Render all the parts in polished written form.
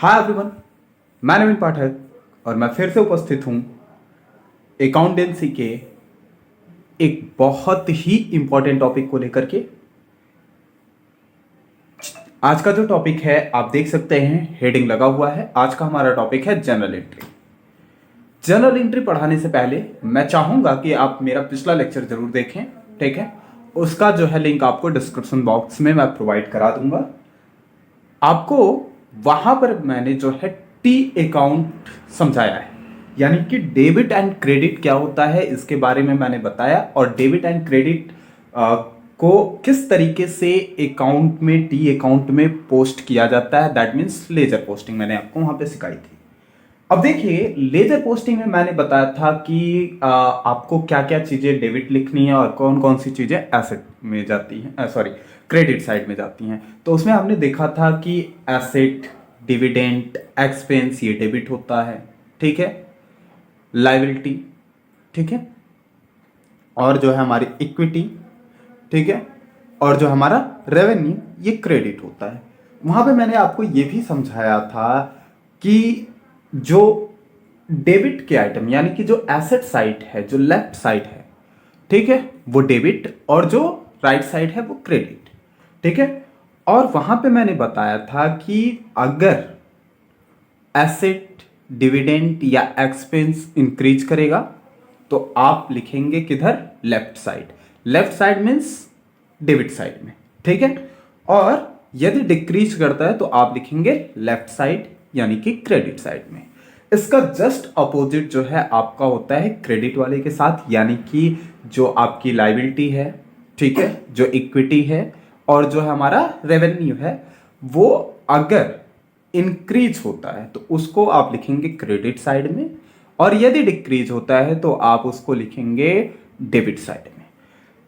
Hi everyone, मैं नवीन पाठक और मैं फिर से उपस्थित हूँ अकाउंटेंसी के एक बहुत ही इंपॉर्टेंट टॉपिक को लेकर के। आज का जो टॉपिक है आप देख सकते हैं, हेडिंग लगा हुआ है। आज का हमारा टॉपिक है जनरल एंट्री। जनरल एंट्री पढ़ाने से पहले मैं चाहूंगा कि आप मेरा पिछला लेक्चर जरूर देखें, ठीक है। उसका जो है लिंक आपको डिस्क्रिप्शन बॉक्स में मैं प्रोवाइड करा दूंगा। आपको वहां पर मैंने जो है टी अकाउंट समझाया है, यानी कि डेबिट एंड क्रेडिट क्या होता है इसके बारे में मैंने बताया, और डेबिट एंड क्रेडिट को किस तरीके से अकाउंट में, टी अकाउंट में पोस्ट किया जाता है, दैट मीन्स लेजर पोस्टिंग मैंने आपको वहां पे सिखाई थी। अब देखिए, लेजर पोस्टिंग में मैंने बताया था कि आपको क्या क्या चीजें डेबिट लिखनी है और कौन कौन सी चीजें एसेट में जाती हैं, सॉरी क्रेडिट साइड में जाती हैं। तो उसमें हमने देखा था कि एसेट, डिविडेंड, एक्सपेंस ये डेबिट होता है, ठीक है। लायबिलिटी, ठीक है, और जो है हमारी इक्विटी, ठीक है, और जो हमारा रेवेन्यू ये क्रेडिट होता है। वहां पे मैंने आपको ये भी समझाया था कि जो डेबिट के आइटम यानी कि जो एसेट साइड है, जो लेफ्ट साइड है, ठीक है, वो डेबिट, और जो राइट साइड है वो क्रेडिट, ठीक है। और वहां पे मैंने बताया था कि अगर एसेट, डिविडेंड या एक्सपेंस इंक्रीज करेगा तो आप लिखेंगे किधर, left side. Left side means debit side में, ठीक है। और यदि डिक्रीज करता है तो आप लिखेंगे लेफ्ट साइड यानी कि क्रेडिट साइड में। इसका जस्ट अपोजिट जो है आपका होता है क्रेडिट वाले के साथ, यानी कि जो आपकी लायबिलिटी है, ठीक है, जो इक्विटी है और जो हमारा रेवेन्यू है, वो अगर इंक्रीज होता है तो उसको आप लिखेंगे क्रेडिट साइड में, और यदि डिक्रीज होता है तो आप उसको लिखेंगे डेबिट साइड में।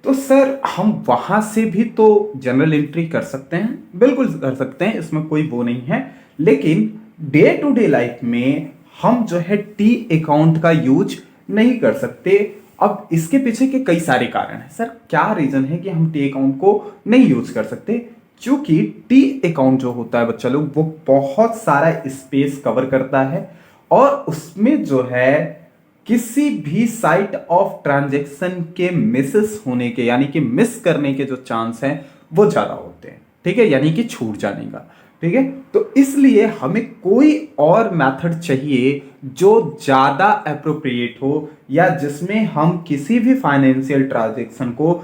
तो सर हम वहां से भी तो जनरल एंट्री कर सकते हैं, बिल्कुल कर सकते हैं, इसमें कोई वो नहीं है। लेकिन डे टू डे लाइफ में हम जो है टी अकाउंट का यूज नहीं कर सकते। अब इसके पीछे के कई सारे कारण हैं। सर क्या रीजन है कि हम टी अकाउंट को नहीं यूज कर सकते? क्योंकि टी अकाउंट जो होता है बच्चा लोग, वो बहुत सारा स्पेस कवर करता है, और उसमें जो है किसी भी साइट ऑफ ट्रांजैक्शन के मिसेस होने के, यानी कि मिस करने के जो चांस हैं वो ज्यादा होते हैं, ठीक है, यानी कि छूट जाने का, ठीक है। तो इसलिए हमें कोई और मेथड चाहिए जो ज्यादा अप्रोप्रिएट हो, या जिसमें हम किसी भी फाइनेंशियल ट्रांजैक्शन को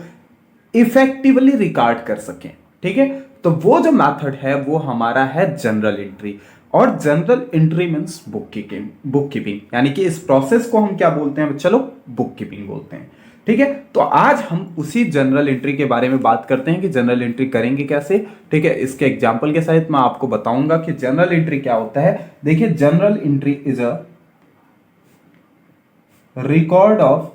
इफेक्टिवली रिकॉर्ड कर सकें, ठीक है। तो वो जो मेथड है वो हमारा है जनरल एंट्री। और general entry means book keeping, यानी कि इस प्रोसेस को हम क्या बोलते हैं, चलो बुक कीपिंग बोलते हैं, ठीक है। तो आज हम उसी जनरल एंट्री के बारे में बात करते हैं कि जनरल एंट्री करेंगे कैसे, ठीक है। इसके एग्जांपल के साथ मैं आपको बताऊंगा कि जनरल एंट्री क्या होता है। देखिए, general entry is a record of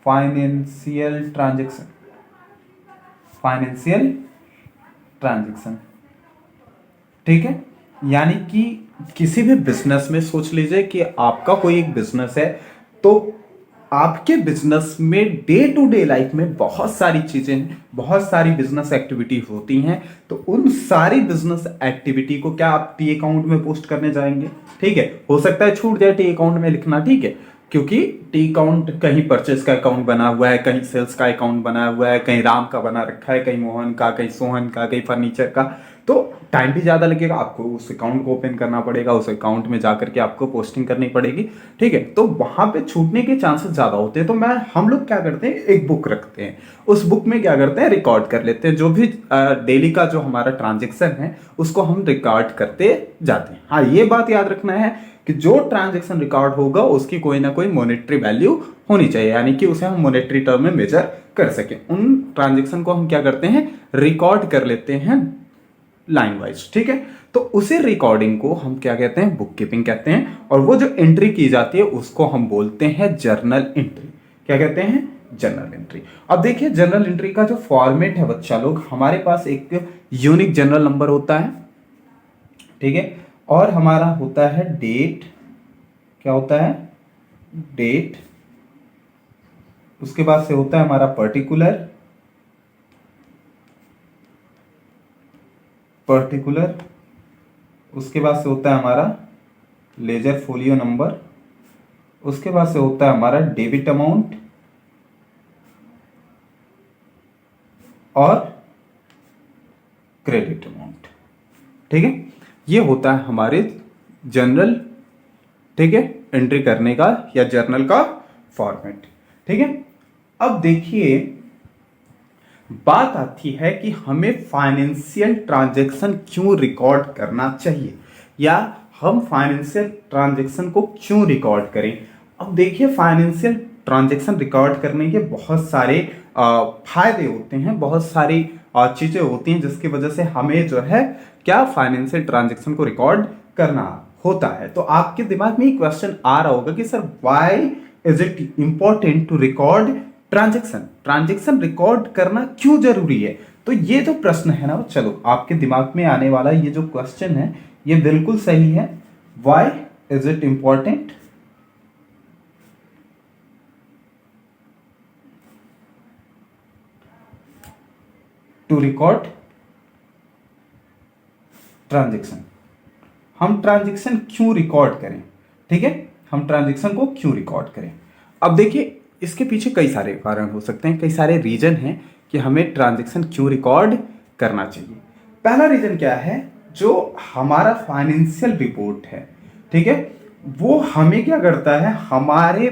financial transaction, ठीक है। यानी कि किसी भी बिजनेस में सोच लीजिए कि आपका कोई एक बिजनेस है, तो आपके बिजनेस में डे टू डे लाइफ में बहुत सारी चीजें, बहुत सारी बिजनेस एक्टिविटी होती हैं। तो उन सारी बिजनेस एक्टिविटी को क्या आप टी अकाउंट में पोस्ट करने जाएंगे? ठीक है, हो सकता है छूट जाए टी अकाउंट में लिखना, ठीक है, क्योंकि टी अकाउंट कहीं परचेस का अकाउंट बना हुआ है, कहीं सेल्स का अकाउंट बना हुआ है, कहीं राम का बना रखा है, कहीं मोहन का, कहीं सोहन का, कहीं फर्नीचर का। तो टाइम भी ज्यादा लगेगा, आपको उस अकाउंट को ओपन करना पड़ेगा, उस अकाउंट में जाकर के आपको पोस्टिंग करनी पड़ेगी, ठीक है। तो वहां पे छूटने के चांसेस ज्यादा होते हैं। तो हम लोग क्या करते हैं, एक बुक रखते हैं, उस बुक में क्या करते हैं, रिकॉर्ड कर लेते हैं, जो भी डेली का जो हमारा ट्रांजेक्शन है उसको हम रिकॉर्ड करते जाते हैं। हाँ, ये बात याद रखना है कि जो ट्रांजैक्शन रिकॉर्ड होगा उसकी कोई ना कोई मॉनेटरी वैल्यू होनी चाहिए, यानी कि उसे हम मॉनेटरी टर्म में मेजर कर सकें। उन ट्रांजैक्शन को हम क्या करते हैं, रिकॉर्ड कर लेते हैं लाइन वाइज, ठीक है। तो उसी रिकॉर्डिंग को हम क्या कहते हैं, बुक कीपिंग कहते हैं। और वो जो एंट्री की जाती है उसको हम बोलते हैं जर्नल एंट्री। क्या कहते हैं, जर्नल एंट्री। अब देखिए, जर्नल एंट्री का जो फॉर्मेट है बच्चा लोग, हमारे पास एक यूनिक जनरल नंबर होता है, ठीक है, और हमारा होता है डेट। क्या होता है, डेट। उसके बाद से होता है हमारा पर्टिकुलर, पर्टिकुलर, उसके बाद से होता है हमारा लेजर फोलियो नंबर, उसके बाद से होता है हमारा डेबिट अमाउंट और क्रेडिट अमाउंट। ठीक है, ये होता है हमारे जनरल, ठीक है, एंट्री करने का या जर्नल का फॉर्मेट। ठीक है, अब देखिए बात आती है कि हमें फाइनेंशियल ट्रांजैक्शन क्यों रिकॉर्ड करना चाहिए या हम फाइनेंशियल ट्रांजैक्शन को क्यों रिकॉर्ड करें। अब देखिए फाइनेंशियल ट्रांजैक्शन रिकॉर्ड करने के बहुत सारे फायदे होते हैं, बहुत सारी चीजें होती हैं जिसकी वजह से हमें जो है क्या फाइनेंशियल ट्रांजैक्शन को रिकॉर्ड करना होता है। तो आपके दिमाग में एक क्वेश्चन आ रहा होगा कि sir why is it important to record transaction, transaction record करना क्यों जरूरी है। तो ये जो प्रश्न है ना, चलो आपके दिमाग में आने वाला ये जो क्वेश्चन है ये बिल्कुल सही है। Why is it important to record transaction, हम ट्रांजैक्शन क्यों रिकॉर्ड करें। ठीक है, हम ट्रांजैक्शन को क्यों रिकॉर्ड करें। अब देखिए इसके पीछे कई सारे कारण हो सकते हैं, कई सारे रीजन हैं कि हमें ट्रांजैक्शन क्यों रिकॉर्ड करना चाहिए। पहला रीजन क्या है, जो हमारा फाइनेंशियल रिपोर्ट है, ठीक है, वो हमें क्या करता है, हमारे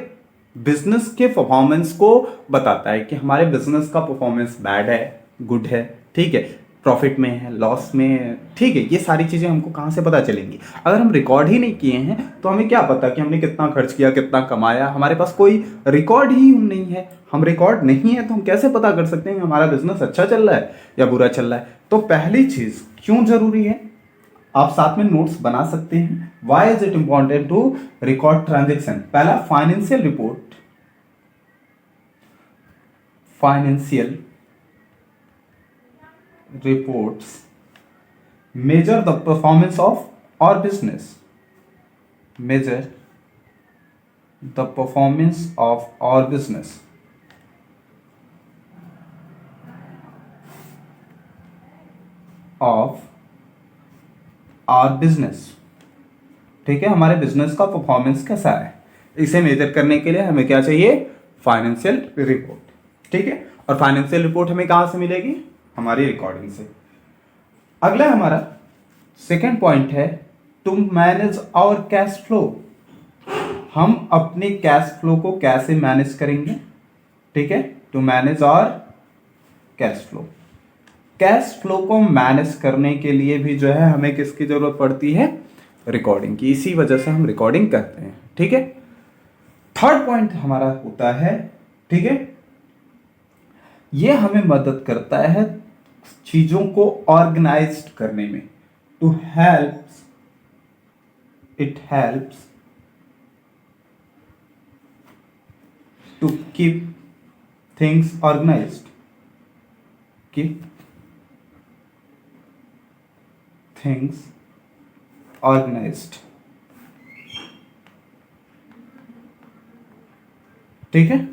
बिजनेस के परफॉर्मेंस को बताता है कि हमारे बिजनेस का परफॉर्मेंस बैड है, गुड है, ठीक है, प्रॉफिट में है, लॉस में है, ठीक है। ये सारी चीज़ें हमको कहाँ से पता चलेंगी, अगर हम रिकॉर्ड ही नहीं किए हैं तो हमें क्या पता कि हमने कितना खर्च किया, कितना कमाया, हमारे पास कोई रिकॉर्ड ही नहीं है। हम रिकॉर्ड नहीं है तो हम कैसे पता कर सकते हैं कि हमारा बिजनेस अच्छा चल रहा है या बुरा चल रहा है। तो पहली चीज़ क्यों जरूरी है, आप साथ में नोट्स बना सकते हैं। Why is it important to record transaction. पहला, financial report, financial reports measure the performance of our business, measure the performance of our business, of our business। ठीक है, हमारे बिजनेस का परफॉर्मेंस कैसा है, इसे मेजर करने के लिए हमें क्या चाहिए, फाइनेंशियल रिपोर्ट। ठीक है, और फाइनेंशियल रिपोर्ट हमें कहां से मिलेगी, हमारी रिकॉर्डिंग से। अगला हमारा सेकेंड पॉइंट है to manage our cash flow, हम अपने कैश फ्लो को कैसे मैनेज करेंगे। ठीक है, to manage our cash flow, cash flow को मैनेज करने के लिए भी जो है हमें किसकी जरूरत पड़ती है, रिकॉर्डिंग की। इसी वजह से हम रिकॉर्डिंग करते हैं। ठीक है, थर्ड पॉइंट हमारा होता है, ठीक है, ये हमें मदद करता है चीजों को ऑर्गेनाइज्ड करने में, to help, it helps to keep things organised, keep things organised. ठीक है,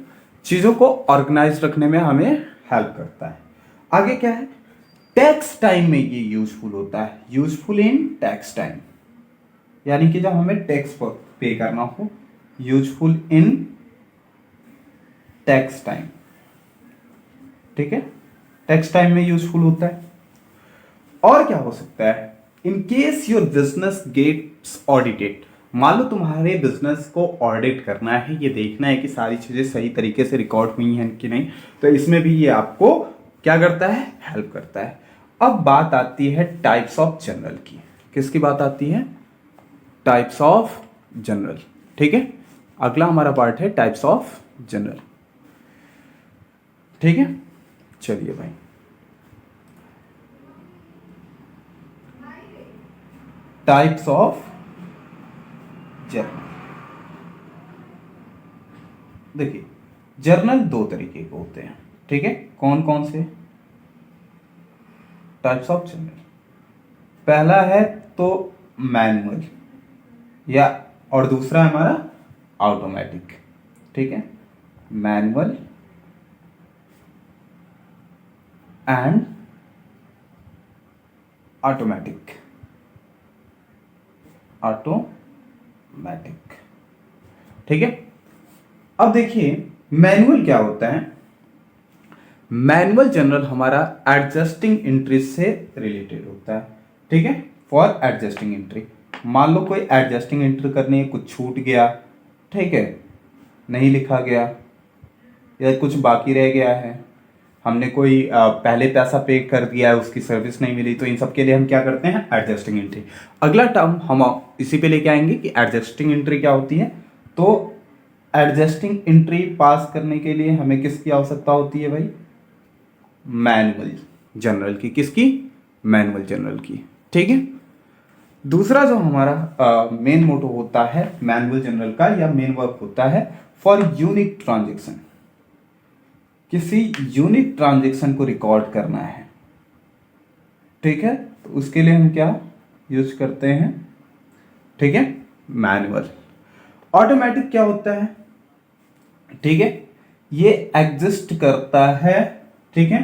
चीजों को ऑर्गेनाइज रखने में हमें हेल्प करता है। आगे क्या है, टैक्स टाइम में ये यूजफुल होता है, यूजफुल इन टैक्स टाइम, यानी कि जब हमें टैक्स पे करना हो, यूजफुल इन टैक्स टाइम। ठीक है, टैक्स टाइम में यूजफुल होता है। और क्या हो सकता है, in case your business gets audited, मान लो तुम्हारे बिजनेस को ऑडिट करना है, ये देखना है कि सारी चीजें सही तरीके से रिकॉर्ड हुई हैं कि नहीं, तो इसमें भी ये आपको क्या करता है, हेल्प करता है। अब बात आती है टाइप्स ऑफ जर्नल की, किसकी बात आती है, टाइप्स ऑफ जर्नल। ठीक है, अगला हमारा पार्ट है टाइप्स ऑफ जर्नल। ठीक है, चलिए भाई, टाइप्स ऑफ जर्नल। देखिए जर्नल दो तरीके के होते हैं। ठीक है, कौन कौन से टाइप्स ऑफ जर्नल, पहला है तो मैनुअल या, और दूसरा है हमारा ऑटोमेटिक। ठीक है, मैनुअल एंड ऑटोमेटिक, ऑटोमेटिक, ठीक है। अब देखिए मैनुअल क्या होता है। मैनुअल जनरल हमारा एडजस्टिंग एंट्री से रिलेटेड होता है, ठीक है। फॉर एडजस्टिंग एंट्री, मान लो कोई एडजस्टिंग एंट्री करनी है, कुछ छूट गया, ठीक है, नहीं लिखा गया या कुछ बाकी रह गया है, हमने कोई पहले पैसा पे कर दिया है, उसकी सर्विस नहीं मिली, तो इन सब के लिए हम क्या करते हैं, एडजस्टिंग एंट्री। अगला टर्म हम इसी पे लेके आएंगे कि एडजस्टिंग एंट्री क्या होती है। तो एडजस्टिंग एंट्री पास करने के लिए हमें किसकी आवश्यकता होती है भाई, मैनुअल जनरल की। किसकी, मैनुअल जनरल की, ठीक है। दूसरा जो हमारा मेन मोटो होता है मैनुअल जनरल का या मेन वर्क होता है फॉर यूनिक ट्रांजेक्शन, किसी यूनिक ट्रांजेक्शन को रिकॉर्ड करना है, ठीक है। तो उसके लिए हम क्या यूज करते हैं, ठीक है, मैनुअल। ऑटोमेटिक क्या होता है, ठीक है, ये एग्जिस्ट करता है, ठीक है,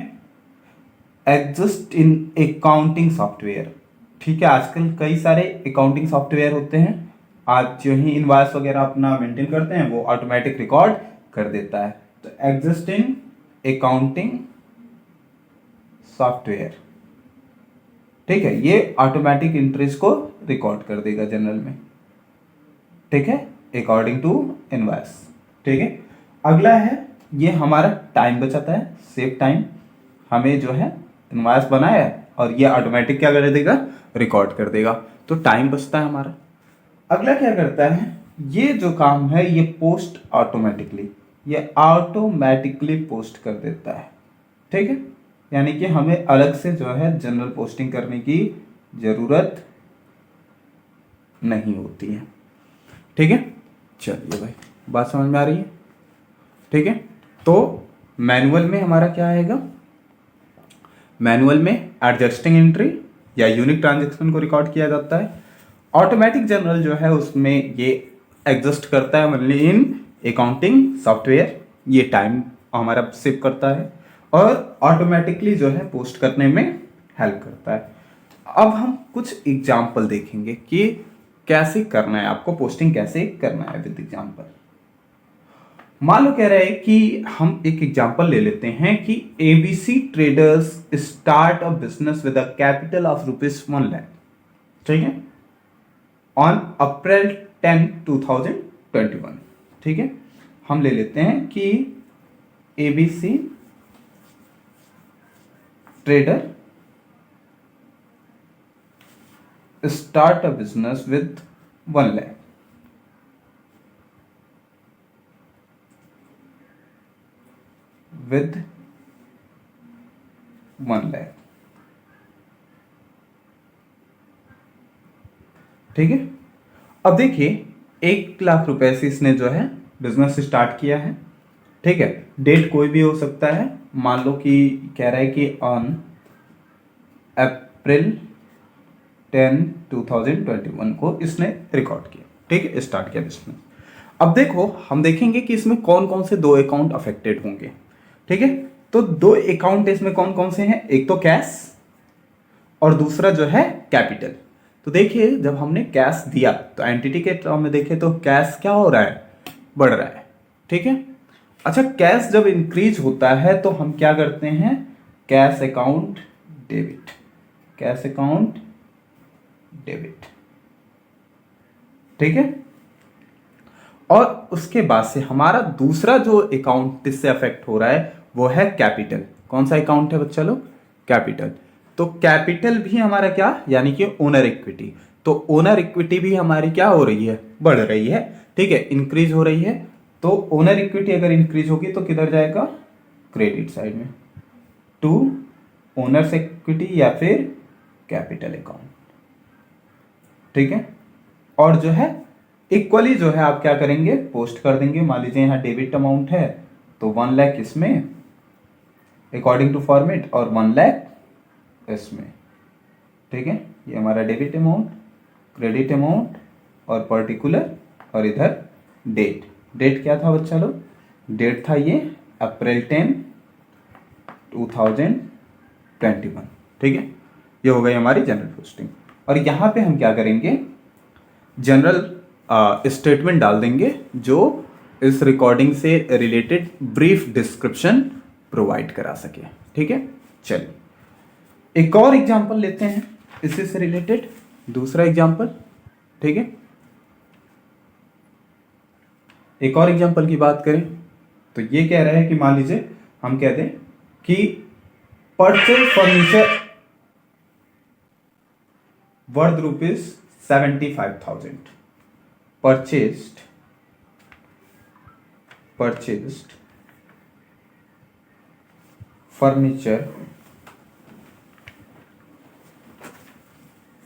एग्जिस्ट इन अकाउंटिंग सॉफ्टवेयर, ठीक है। आजकल कई सारे अकाउंटिंग सॉफ्टवेयर होते हैं, आप जो ही इनवॉइस वगैरह अपना मेंटेन करते हैं वो ऑटोमेटिक रिकॉर्ड कर देता है। तो एग्जिस्ट इन अकाउंटिंग सॉफ्टवेयर, ठीक है, ये ऑटोमेटिक एंट्रीज को रिकॉर्ड कर देगा जनरल में, ठीक है, अकॉर्डिंग टू इनवॉइस, ठीक है। अगला है ये हमारा टाइम बचाता है, सेव टाइम, हमें जो है इनवॉइस बनाया और ये ऑटोमेटिक क्या कर देगा, रिकॉर्ड कर देगा, तो टाइम बचता है हमारा। अगला क्या करता है, ये जो काम है ये पोस्ट ऑटोमेटिकली, ये ऑटोमेटिकली पोस्ट कर देता है, ठीक है। यानी कि हमें अलग से जो है जनरल पोस्टिंग करने की जरूरत नहीं होती है, ठीक है। चलिए भाई बात समझ में आ रही है, ठीक है। तो मैनुअल में हमारा क्या आएगा, मैनुअल में एडजस्टिंग एंट्री या यूनिक ट्रांजैक्शन को रिकॉर्ड किया जाता है। ऑटोमेटिक जनरल जो है उसमें ये एग्जिस्ट करता है ओनली इन अकाउंटिंग सॉफ्टवेयर, ये टाइम हमारा सेव करता है और ऑटोमेटिकली जो है पोस्ट करने में हेल्प करता है। अब हम कुछ एग्जाम्पल देखेंगे कि कैसे करना है, आपको पोस्टिंग कैसे करना है विद एग्जाम्पल। मान लो कह रहे हैं कि हम एक एग्जांपल ले लेते हैं कि ABC traders start a business with a capital of ₹1 lakh, ठीक है, ऑन अप्रैल 10, 2021, ठीक है। हम ले लेते हैं कि ABC trader start a business with 1 lakh, with 1 lakh, ठीक है। अब देखिए 1 लाख रुपए से इसने जो है बिजनेस स्टार्ट किया है, ठीक है। डेट कोई भी हो सकता है, मान लो कि कह रहा है कि ऑन अप्रैल 10, 2021 को इसने रिकॉर्ड किया, ठीक है, स्टार्ट किया बिजनेस। अब देखो हम देखेंगे कि इसमें कौन कौन से 2 अकाउंट अफेक्टेड होंगे, ठीक है। तो 2 अकाउंट इसमें कौन कौन से हैं, एक तो कैश और दूसरा जो है कैपिटल। तो देखिए जब हमने कैश दिया तो एंटिटी के टर्म में देखें तो कैश क्या हो रहा है, बढ़ रहा है, ठीक है। अच्छा कैश जब इंक्रीज होता है तो हम क्या करते हैं, cash account debit, cash account debit, ठीक है। और उसके बाद से हमारा दूसरा जो अकाउंट इससे अफेक्ट हो रहा है वो है कैपिटल। कौन सा अकाउंट है बच्चा लोग, कैपिटल। तो कैपिटल भी हमारा क्या, यानी कि ओनर इक्विटी, तो ओनर इक्विटी भी हमारी क्या हो रही है, बढ़ रही है, ठीक है, इंक्रीज हो रही है। तो ओनर इक्विटी अगर इंक्रीज होगी तो किधर जाएगा, क्रेडिट साइड में, टू ओनर्स इक्विटी या फिर कैपिटल अकाउंट, ठीक है। और जो है इक्वली जो है आप क्या करेंगे, पोस्ट कर देंगे। मान लीजिए यहाँ डेबिट अमाउंट है तो 1 लाख इसमें अकॉर्डिंग टू फॉर्मेट और 1 लाख इसमें, ठीक है। ये हमारा डेबिट अमाउंट, क्रेडिट अमाउंट और पर्टिकुलर, और इधर डेट। डेट क्या था बच्चा लोग, डेट था ये अप्रैल 10, 2021, ठीक है। ये हो गई हमारी जनरल पोस्टिंग। और यहाँ पे हम क्या करेंगे, जनरल स्टेटमेंट डाल देंगे जो इस रिकॉर्डिंग से रिलेटेड ब्रीफ डिस्क्रिप्शन प्रोवाइड करा सके। ठीक है, चलिए एक और एग्जांपल लेते हैं इसी से रिलेटेड, दूसरा एग्जांपल। ठीक है, एक और एग्जांपल की बात करें तो ये कह रहा है कि मान लीजिए हम कह दें कि purchase furniture worth ₹75,000, purchased furniture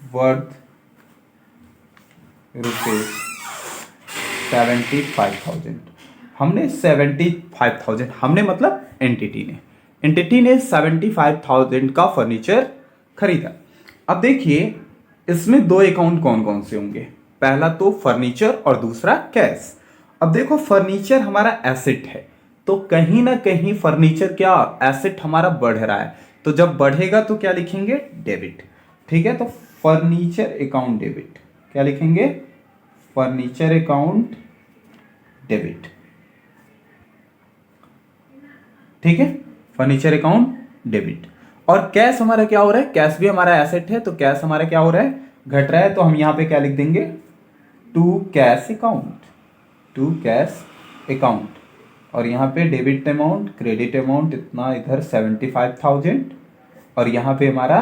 worth ₹75,000। हमने 75,000, हमने मतलब एंटिटी ने 75,000 का फर्नीचर खरीदा। अब देखिए इसमें दो अकाउंट कौन कौन से होंगे, पहला तो फर्नीचर और दूसरा कैश। अब देखो फर्नीचर हमारा एसेट है, तो कहीं ना कहीं फर्नीचर क्या एसेट हमारा बढ़ रहा है, तो जब बढ़ेगा तो क्या लिखेंगे, डेबिट। ठीक है, तो फर्नीचर अकाउंट डेबिट, क्या लिखेंगे, फर्नीचर अकाउंट डेबिट। ठीक है, फर्नीचर अकाउंट डेबिट। और कैश हमारा क्या हो रहा है, कैश भी हमारा एसेट है, तो कैश हमारा क्या हो रहा है, घट रहा है, तो हम यहां पे क्या लिख देंगे, टू कैश अकाउंट। और यहाँ पे डेबिट अमाउंट, क्रेडिट अमाउंट इतना, इधर 75,000 और यहाँ पे हमारा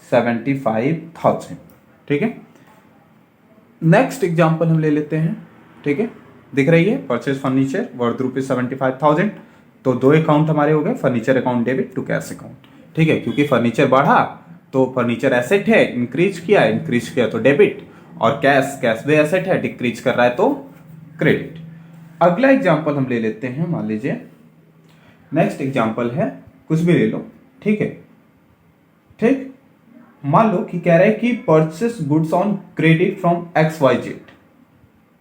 75,000। ठीक है, नेक्स्ट एग्जांपल हम ले लेते हैं। ठीक है, दिख रही है, परचेज फर्नीचर वर्थ ₹75,000, तो दो अकाउंट हमारे हो गए, furniture account debit to cash account. ठीक है, क्योंकि फर्नीचर बढ़ा तो फर्नीचर एसेट है, इंक्रीज किया तो डेबिट, और कैश भी एसेट है, डिक्रीज कर रहा है तो क्रेडिट। अगला एग्जांपल हम ले लेते हैं, मान लीजिए नेक्स्ट एग्जांपल है, कुछ भी ले लो। ठीक है, ठीक, मान लो कि कह रहा है कि purchase goods on credit from XYZ,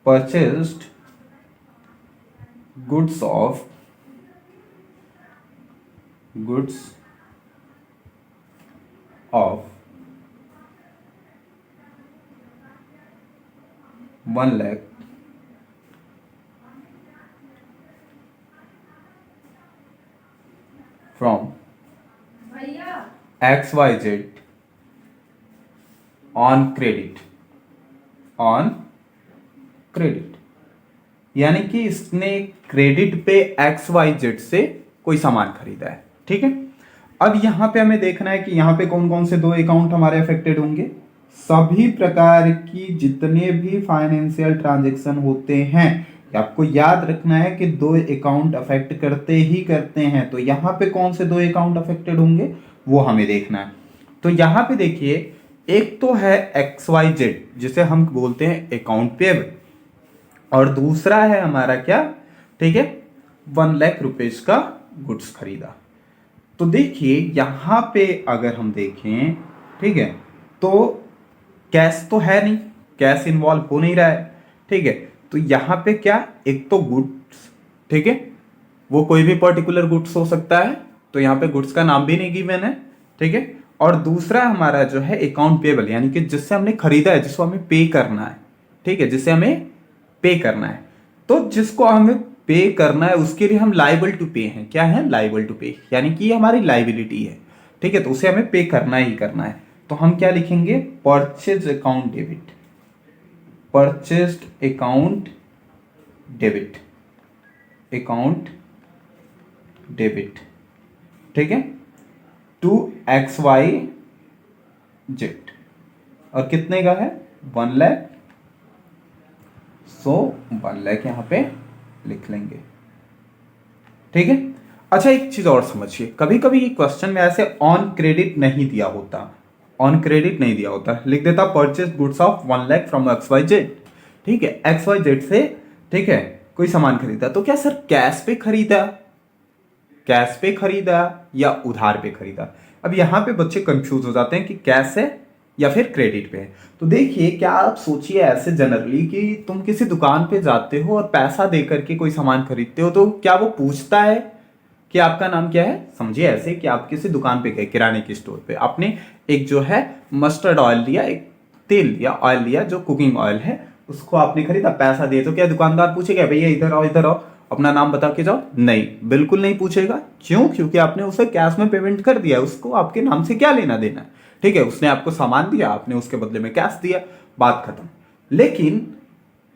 purchased goods of ₹1 lakh from XYZ on credit, यानी कि इसने क्रेडिट पे XYZ से कोई सामान खरीदा है। ठीक है, अब यहां पे हमें देखना है कि यहां पे कौन कौन से दो अकाउंट हमारे अफेक्टेड होंगे, सभी प्रकार की जितने भी फाइनेंशियल ट्रांजैक्शन होते हैं, आपको याद रखना है कि दो अकाउंट अफेक्ट करते हैं, तो यहां पे कौन से दो अकाउंट अफेक्टेड होंगे वो हमें देखना है। तो यहां पे देखिए, एक तो है XYZ जिसे हम बोलते हैं अकाउंट पेएबल, और दूसरा है हमारा क्या, ठीक है, 1 लाख रुपीस का गुड्स खरीदा। तो देखिए यहां पे अगर हम देखें, ठीक है, तो कैश तो है नहीं, कैश इन्वॉल्व हो नहीं रहा है। ठीक है, तो यहां पे क्या, एक तो गुड्स, ठीक है, वो कोई भी पर्टिकुलर गुड्स हो सकता है, तो यहां पे गुड्स का नाम भी नहीं गिवन है। ठीक है, और दूसरा हमारा जो है अकाउंट पेएबल, यानी कि जिससे हमने खरीदा है, जिसको हमें पे करना है। ठीक है, जिसे हमें पे करना है, तो जिसको हमें पे करना है उसके लिए हम लाइबल टू पे हैं। क्या है, लाइबल टू पे, यानी कि ये हमारी लाइबिलिटी है। ठीक है, तो उसे हमें पे करना ही करना है, तो हम क्या लिखेंगे, purchase account debit, purchased account debit, account debit. ठीक है, टू XYZ, और कितने का है, 1 लाख, सो 1 लाख यहां पे लिख लेंगे। ठीक है, अच्छा एक चीज और समझिए, कभी कभी क्वेश्चन में ऐसे ऑन क्रेडिट नहीं दिया होता, लिख देता purchase goods of 1 lakh from XYZ। ठीक है, XYZ से, ठीक है, कोई सामान खरीदा, तो क्या सर कैश पे खरीदा या उधार पे खरीदा। अब यहां पे बच्चे कंफ्यूज हो जाते हैं कि कैश है या फिर क्रेडिट पे है। तो देखिए, क्या आप सोचिए ऐसे जनरली कि तुम किसी दुकान पे जाते हो और पैसा देकर के कोई सामान खरीदते हो, तो क्या वो पूछता है कि आपका नाम क्या है। समझिए ऐसे कि आप किसी दुकान पे गए, किराने की स्टोर पे, आपने एक जो है मस्टर्ड ऑयल लिया, एक तेल लिया, ऑयल लिया जो कुकिंग ऑयल है, उसको आपने खरीदा, पैसा दिए, तो क्या दुकानदार पूछेगा भैया इधर आओ इधर आओ, अपना नाम बता के जाओ? नहीं, बिल्कुल नहीं पूछेगा। क्यों? क्योंकि आपने उसे कैश में पेमेंट कर दिया, उसको आपके नाम से क्या लेना देना है। ठीक है, उसने आपको सामान दिया, आपने उसके बदले में कैश दिया, बात खत्म। लेकिन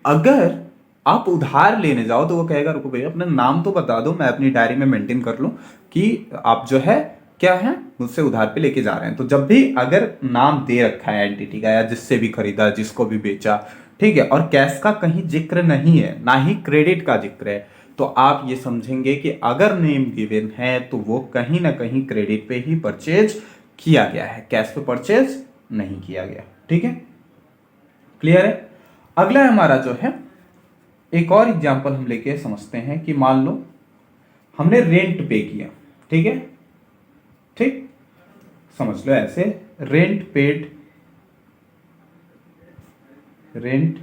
अगर आप उधार लेने जाओ तो वो कहेगा रुको भैया अपना नाम तो बता दो, मैं अपनी डायरी में मेंटेन कर लूं कि आप जो है क्या है मुझसे उधार पे लेके जा रहे हैं। तो जब भी अगर नाम दे रखा है एंटिटी का, या जिससे भी खरीदा, जिसको भी बेचा, ठीक है, और कैश का कहीं जिक्र नहीं है, ना ही क्रेडिट का जिक्र है, तो आप ये समझेंगे कि अगर नेम गिवन है तो वो कहीं ना कहीं क्रेडिट पे ही परचेज किया गया है, कैश पे परचेज नहीं किया गया। ठीक है, क्लियर है। अगला हमारा जो है एक और एग्जांपल हम लेके समझते हैं कि मान लो हमने रेंट पे किया। ठीक है, ठीक, समझ लो ऐसे, rent paid, rent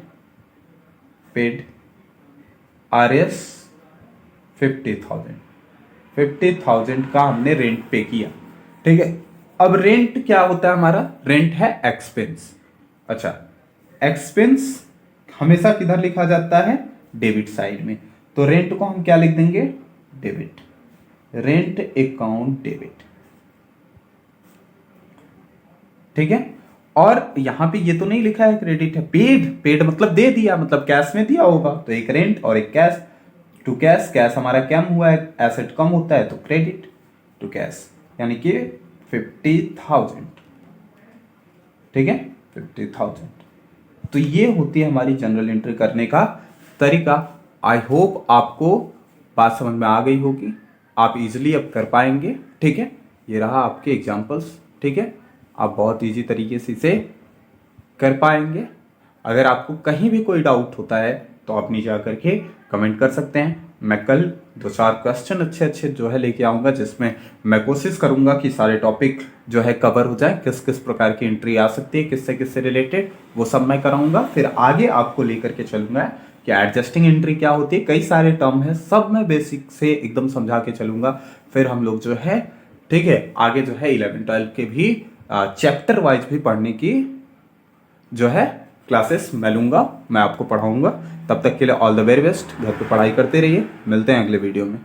paid RS 50,000, 50,000 का हमने रेंट पे किया। ठीक है, अब रेंट क्या होता है हमारा? रेंट है एक्सपेंस। अच्छा, एक्सपेंस हमेशा किधर लिखा जाता है? डेबिट साइड में। तो रेंट को हम क्या लिख देंगे? Debit, rent account debit. ठीक है, और यहां पे ये तो नहीं लिखा है क्रेडिट है, पेड, पेड मतलब दे दिया, मतलब कैश में दिया होगा, तो एक रेंट और एक कैश। टू कैश, कैश हमारा कम हुआ है, एसेट कम होता है, तो क्रेडिट टू कैश, यानी कि 50,000। ठीक है, 50,000। तो ये होती है हमारी जनरल एंट्री करने का तरीका। आई होप आपको बात समझ में आ गई होगी, आप इजीली अब कर पाएंगे। ठीक है, ये रहा आपके एग्जांपल्स। ठीक है, आप बहुत इजी तरीके से इसे कर पाएंगे। अगर आपको कहीं भी कोई डाउट होता है तो आप नीचे आकर के कमेंट कर सकते हैं। मैं कल 2-4 क्वेश्चन अच्छे अच्छे जो है लेके आऊँगा, जिसमें मैं कोशिश करूँगा कि सारे टॉपिक जो है कवर हो जाए, किस किस प्रकार की एंट्री आ सकती है, किससे किससे रिलेटेड, वो सब मैं कराऊंगा। फिर आगे आपको लेकर के चलूंगा कि एडजस्टिंग एंट्री क्या होती है, कई सारे टर्म है, सब मैं बेसिक से एकदम समझा के चलूंगा। फिर हम लोग जो है, ठीक है, आगे जो है 11-12 के भी चैप्टर वाइज भी पढ़ने की जो है क्लासेस मैं लूंगा, मैं आपको पढ़ाऊंगा। तब तक के लिए ऑल द वेरी बेस्ट, घर पे पढ़ाई करते रहिए। मिलते हैं अगले वीडियो में।